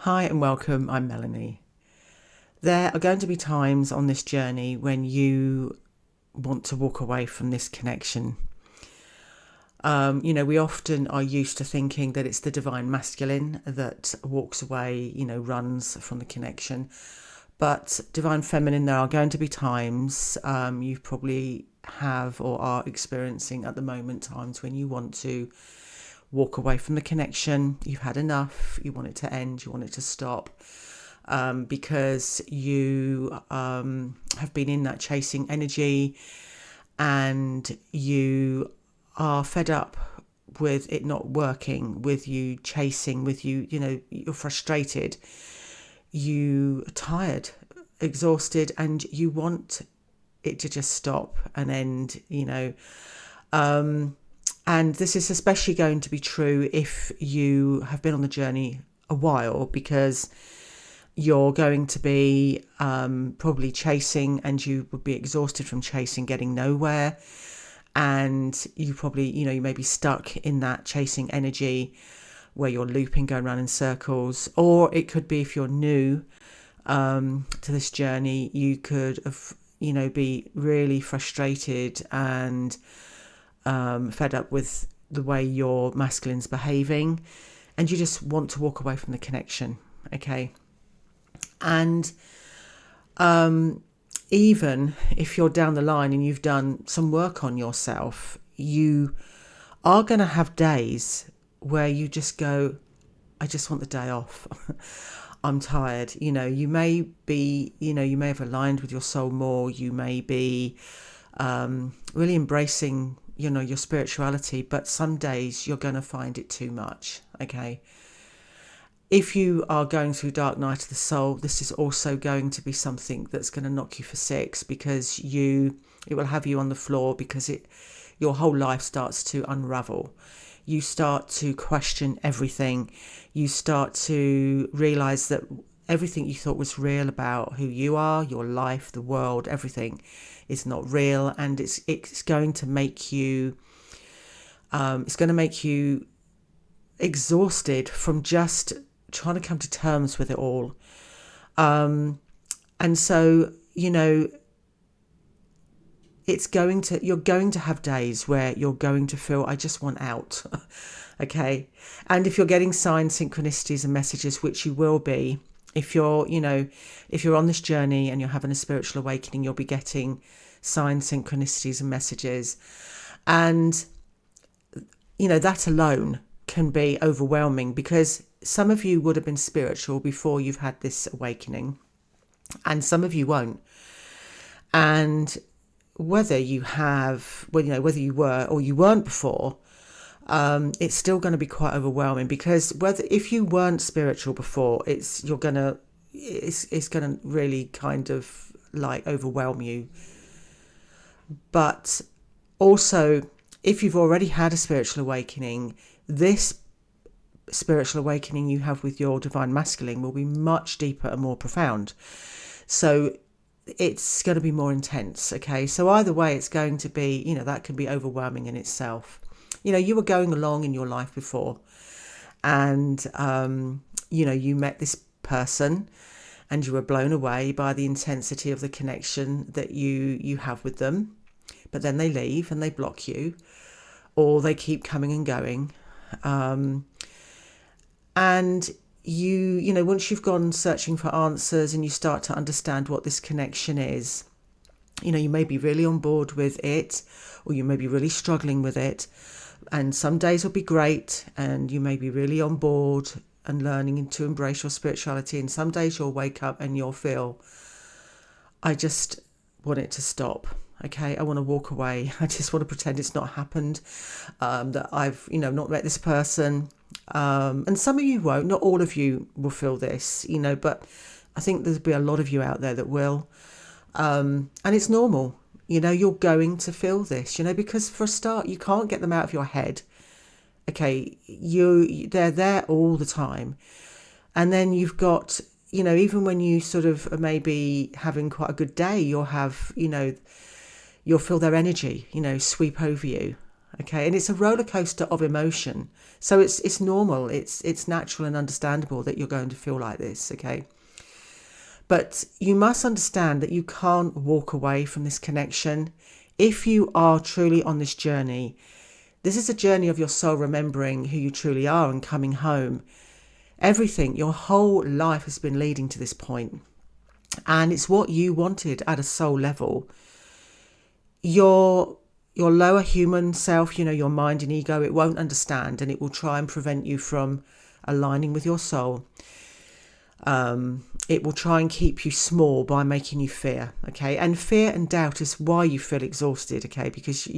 Hi and welcome, I'm Melanie. There are going to be times on this journey when you want to walk away from this connection. We often are used to thinking that it's the divine masculine that walks away, runs from the connection. But divine feminine, there are going to be times you probably have or are experiencing at the moment, times when you want to walk away from the connection. You've had enough, you want it to end, you want it to stop. Because you have been in that chasing energy and you are fed up with it not working, with you chasing, with you're frustrated, you are tired, exhausted, and you want it to just stop and end. And this is especially going to be true if you have been on the journey a while, because you're going to be probably chasing, and you would be exhausted from chasing, getting nowhere. And you probably, you may be stuck in that chasing energy where you're looping, going around in circles. Or it could be, if you're new to this journey, you could have, be really frustrated and fed up with the way your masculine's behaving, and you just want to walk away from the connection. Okay. And even if you're down the line and you've done some work on yourself, you are going to have days where you just go, I just want the day off. I'm tired. You may be, you may have aligned with your soul more. You may be really embracing, your spirituality, but some days you're going to find it too much. Okay. If you are going through dark night of the soul, this is also going to be something that's going to knock you for six, because it will have you on the floor, because your whole life starts to unravel. You start to question everything. You start to realize that everything you thought was real about who you are, your life, the world, everything is not real, and it's going to make you exhausted from just trying to come to terms with it all. And so, you're going to have days where you're going to feel, I just want out. Okay. And if you're getting signs, synchronicities and messages, which you will be, if you're on this journey and you're having a spiritual awakening, you'll be getting signs, synchronicities and messages. And, that alone can be overwhelming, because some of you would have been spiritual before you've had this awakening, and some of you won't. And whether you were or you weren't before, it's still going to be quite overwhelming, because if you weren't spiritual before, it's going to really kind of like overwhelm you. But also, if you've already had a spiritual awakening, this spiritual awakening you have with your divine masculine will be much deeper and more profound. So it's going to be more intense. Okay. So either way, it's going to be, that can be overwhelming in itself. You were going along in your life before, and, you met this person and you were blown away by the intensity of the connection that you have with them. But then they leave and they block you, or they keep coming and going. And once you've gone searching for answers and you start to understand what this connection is, you may be really on board with it, or you may be really struggling with it. And some days will be great, and you may be really on board and learning to embrace your spirituality. And some days you'll wake up and you'll feel, I just want it to stop. Okay, I want to walk away. I just want to pretend it's not happened, that I've, not met this person. And some of you won't, not all of you will feel this, but I think there'll be a lot of you out there that will. And it's normal, you're going to feel this, because for a start, you can't get them out of your head. Okay, they're there all the time. And then you've got, even when you sort of are maybe having quite a good day, you'll have, you'll feel their energy, sweep over you. Okay, and it's a roller coaster of emotion. So it's normal, it's natural and understandable that you're going to feel like this, okay? But you must understand that you can't walk away from this connection. If you are truly on this journey, this is a journey of your soul remembering who you truly are and coming home. Everything, your whole life has been leading to this point. And it's what you wanted at a soul level. Your lower human self, your mind and ego, it won't understand, and it will try and prevent you from aligning with your soul. It will try and keep you small by making you fear, okay? And fear and doubt is why you feel exhausted, okay? Because,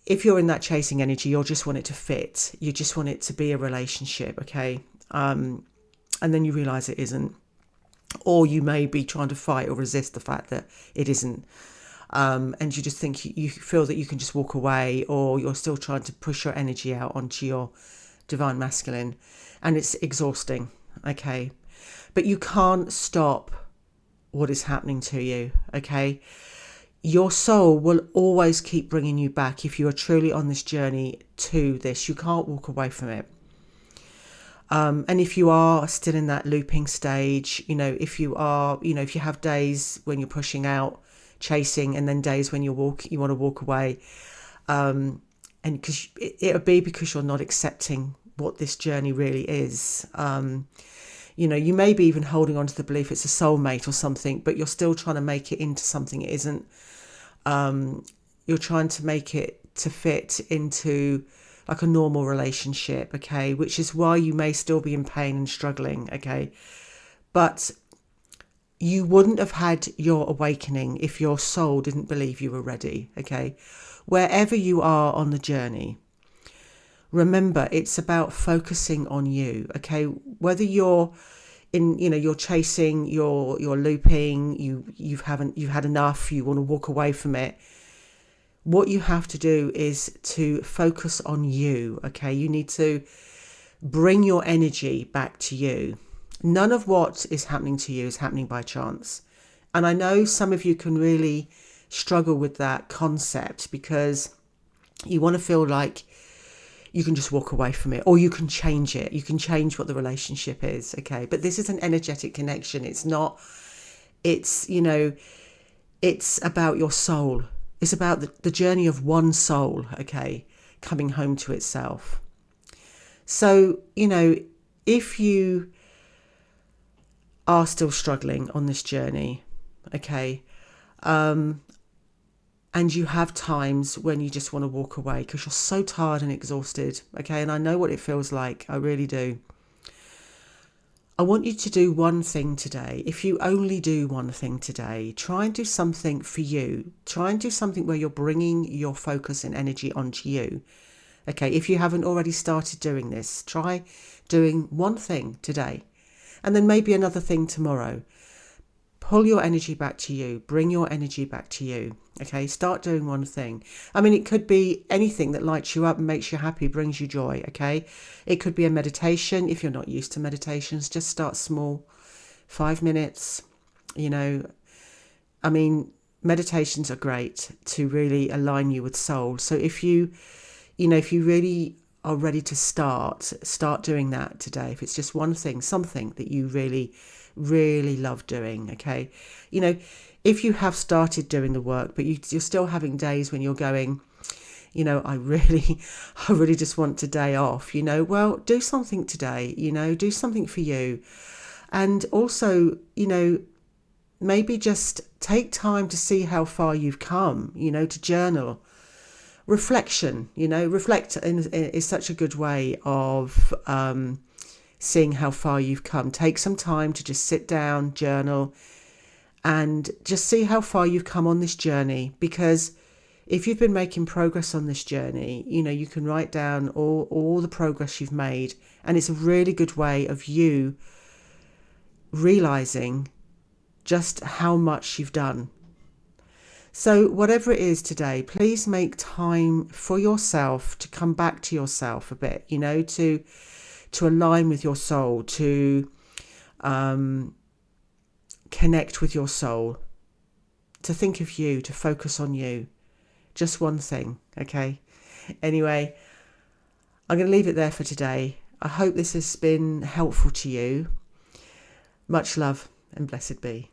if you're in that chasing energy, you'll just want it to fit. You just want it to be a relationship, okay? And then you realize it isn't. Or you may be trying to fight or resist the fact that it isn't. And you just think you feel that you can just walk away, or you're still trying to push your energy out onto your divine masculine, and it's exhausting, okay? But you can't stop what is happening to you, okay? Your soul will always keep bringing you back if you are truly on this journey to this. You can't walk away from it. And if you are still in that looping stage, if you have days when you're pushing out, chasing, and then days when you want to walk away, and because it'll be because you're not accepting what this journey really is. You may be even holding on to the belief it's a soulmate or something, but you're still trying to make it into something it isn't. You're trying to make it to fit into like a normal relationship, okay, which is why you may still be in pain and struggling, okay? But you wouldn't have had your awakening if your soul didn't believe you were ready, okay? Wherever you are on the journey, remember, it's about focusing on you, okay? Whether you're you're chasing, you're looping, you've had enough, you want to walk away from it. What you have to do is to focus on you, okay? You need to bring your energy back to you. None of what is happening to you is happening by chance. And I know some of you can really struggle with that concept because you want to feel like you can just walk away from it, or you can change it. You can change what the relationship is, okay? But this is an energetic connection. It's about your soul. It's about the journey of one soul, okay, coming home to itself. So, if you are still struggling on this journey, okay, and you have times when you just want to walk away because you're so tired and exhausted, okay, and I know what it feels like, I really do. I want you to do one thing today. If you only do one thing today, try and do something for you. Try and do something where you're bringing your focus and energy onto you. Okay, if you haven't already started doing this, try doing one thing today and then maybe another thing tomorrow. Pull your energy back to you. Bring your energy back to you. Okay, start doing one thing. I mean, it could be anything that lights you up and makes you happy, brings you joy, okay? It could be a meditation. If you're not used to meditations, just start small. 5 minutes, I mean, meditations are great to really align you with soul. So if you really are ready to start doing that today. If it's just one thing, something that you really, really love doing, okay? If you have started doing the work, but you're still having days when you're going, I really just want today off, well, do something today, do something for you. And also, maybe just take time to see how far you've come, to journal. Reflection, reflect is such a good way of seeing how far you've come. Take some time to just sit down, journal, and just see how far you've come on this journey. Because if you've been making progress on this journey, you can write down all the progress you've made. And it's a really good way of you realizing just how much you've done. So whatever it is today, please make time for yourself to come back to yourself a bit, to align with your soul, to connect with your soul, to think of you, to focus on you, Just one thing, okay? Anyway, I'm going to leave it there for today. I hope this has been helpful to you. Much love and blessed be.